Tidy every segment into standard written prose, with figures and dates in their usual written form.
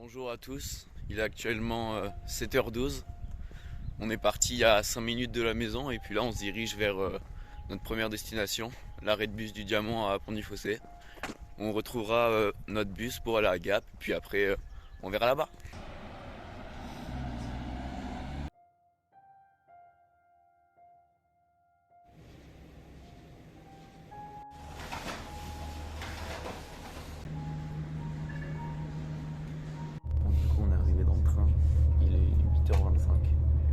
Bonjour à tous, il est actuellement 7h12. On est parti à 5 minutes de la maison et puis là on se dirige vers notre première destination, l'arrêt de bus du Diamant à Pont-du-Fossé. On retrouvera notre bus pour aller à Gap, puis après on verra là-bas. Du coup on est arrivé dans le train, il est 8h25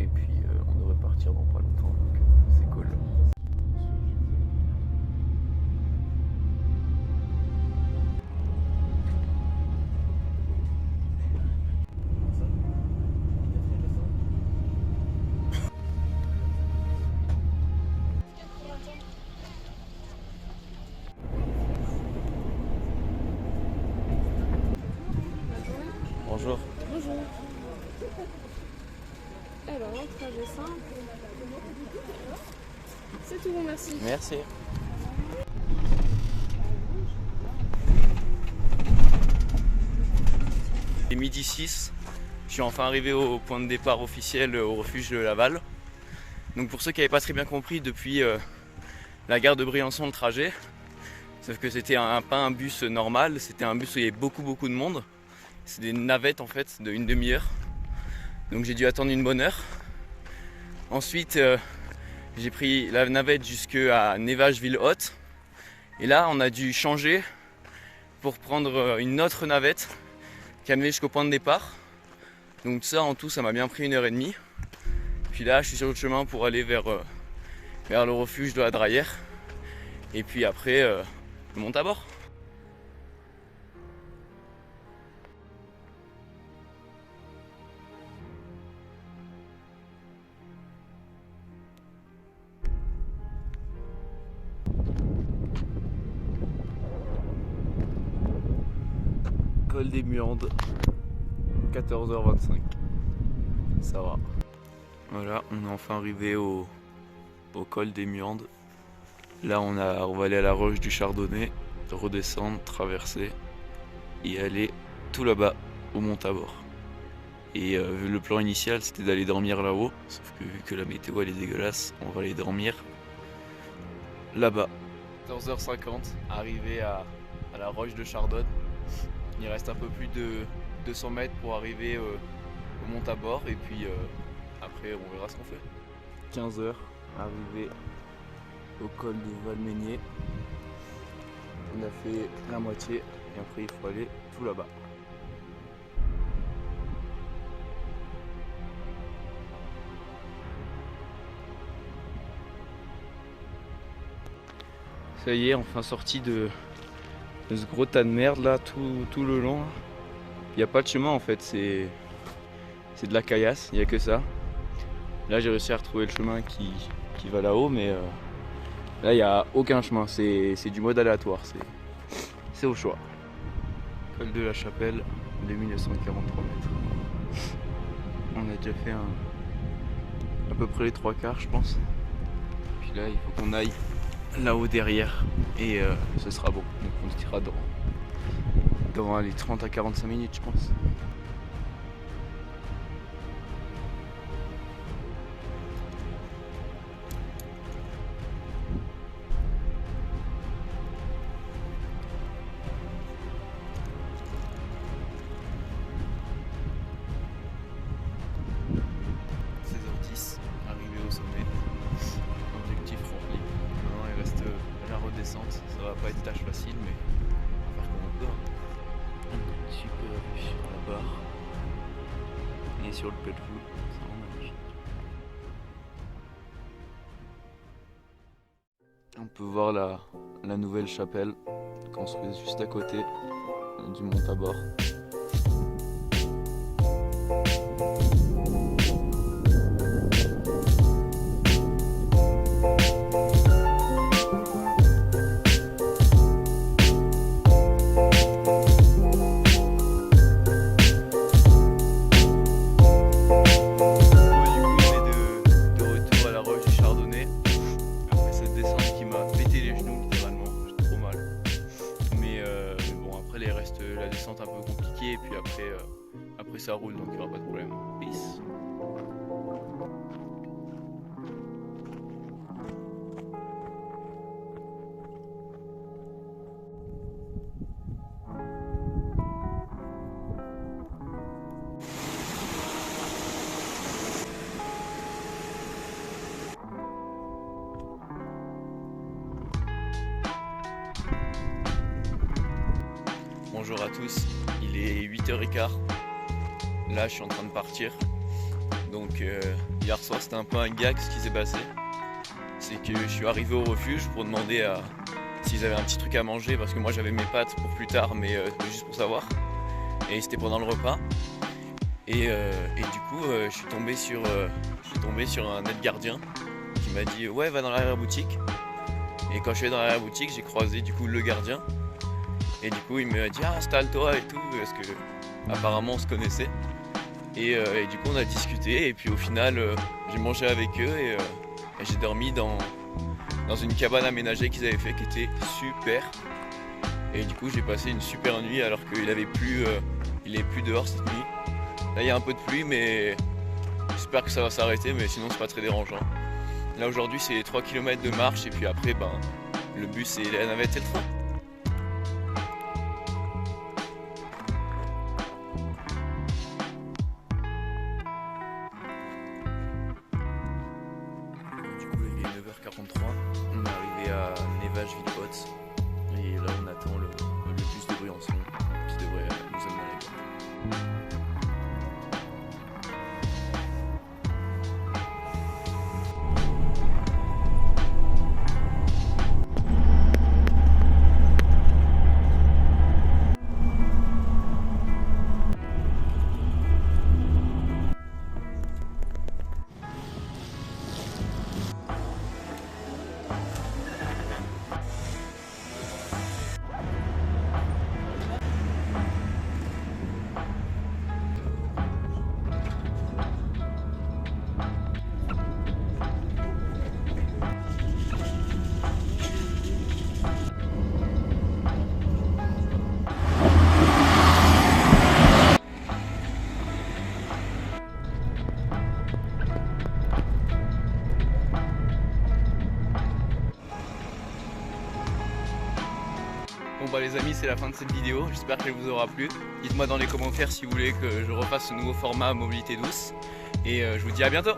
et puis on devrait partir dans pas longtemps, donc c'est cool. Bonjour. Bonjour. Alors, trajet simple. C'est tout, merci. Merci. Il est midi 6, je suis enfin arrivé au point de départ officiel au refuge de Laval. Donc pour ceux qui n'avaient pas très bien compris, depuis la gare de Briançon le trajet, sauf que c'était pas un bus normal, c'était un bus où il y avait beaucoup de monde. C'est des navettes en fait de une demi-heure. Donc j'ai dû attendre une bonne heure. Ensuite j'ai pris la navette jusqu'à Nevages-Ville-Haute. Et là on a dû changer pour prendre une autre navette qui amenait jusqu'au point de départ. Donc ça en tout ça m'a bien pris 1h30. Puis là je suis sur le chemin pour aller vers le refuge de la Drayère. Et puis après je monte à bord. Col des Muandes, 14h25. Ça va. Voilà, on est enfin arrivé au col des Muandes. Là on va aller à la roche du Chardonnay, redescendre, traverser et aller tout là-bas au Mont-Tabor. Et le plan initial c'était d'aller dormir là-haut, sauf que vu que la météo elle est dégueulasse, on va aller dormir là-bas. 14h50, arrivé à la roche de Chardonne. Il reste un peu plus de 200 mètres pour arriver au Mont-Tabor et puis après on verra ce qu'on fait. 15h, arrivé au col de Valménier. On a fait la moitié et après il faut aller tout là-bas. Ça y est, enfin sorti de ce gros tas de merde là tout le long. Il n'y a pas de chemin en fait, c'est de la caillasse, il n'y a que ça. Là j'ai réussi à retrouver le chemin qui va là-haut, mais là il n'y a aucun chemin, c'est du mode aléatoire, c'est au choix. Col de la Chapelle, 2943 mètres. On a déjà fait à peu près les 3/4 je pense. Puis là il faut qu'on aille là-haut derrière et ce sera bon. Donc on se tirera dans les 30 à 45 minutes je pense. Arrivé au sommet, objectif rempli. Maintenant il reste la redescente, ça va pas être tâche facile mais on va faire comme on peut. Un petit peu la vue sur la barre et sur le Pelvoux, c'est vraiment magnifique. On peut voir la nouvelle chapelle construite juste à côté du Mont-Tabor. La descente un peu compliquée. Après ça roule, donc il n'y aura pas de problème. Peace. Bonjour à tous, il est 8h15. Là je suis en train de partir. Donc hier soir c'était un peu un gag ce qui s'est passé. C'est que je suis arrivé au refuge pour demander s'ils avaient un petit truc à manger, parce que moi j'avais mes pâtes pour plus tard, mais juste pour savoir. Et c'était pendant le repas. Et du coup je suis tombé sur un aide gardien qui m'a dit ouais, va dans l'arrière-boutique. Et quand je suis allé dans l'arrière-boutique, j'ai croisé du coup le gardien. Et du coup il m'a dit installe-toi et tout, parce que apparemment on se connaissait. Et du coup on a discuté, et puis au final j'ai mangé avec eux et j'ai dormi dans une cabane aménagée qu'ils avaient fait, qui était super. Et du coup j'ai passé une super nuit alors qu'il avait plu, il est plus dehors cette nuit. Là il y a un peu de pluie, mais j'espère que ça va s'arrêter, mais sinon c'est pas très dérangeant. Là aujourd'hui c'est 3 km de marche, et puis après le bus et la navette et le train. Il est 9h43, on est arrivé à Nevages-Villepotte et là on attend le bus de Briançon qui devrait nous amener à la gare. Bon bah les amis, c'est la fin de cette vidéo, j'espère qu'elle vous aura plu. Dites-moi dans les commentaires si vous voulez que je refasse ce nouveau format mobilité douce. Et je vous dis à bientôt.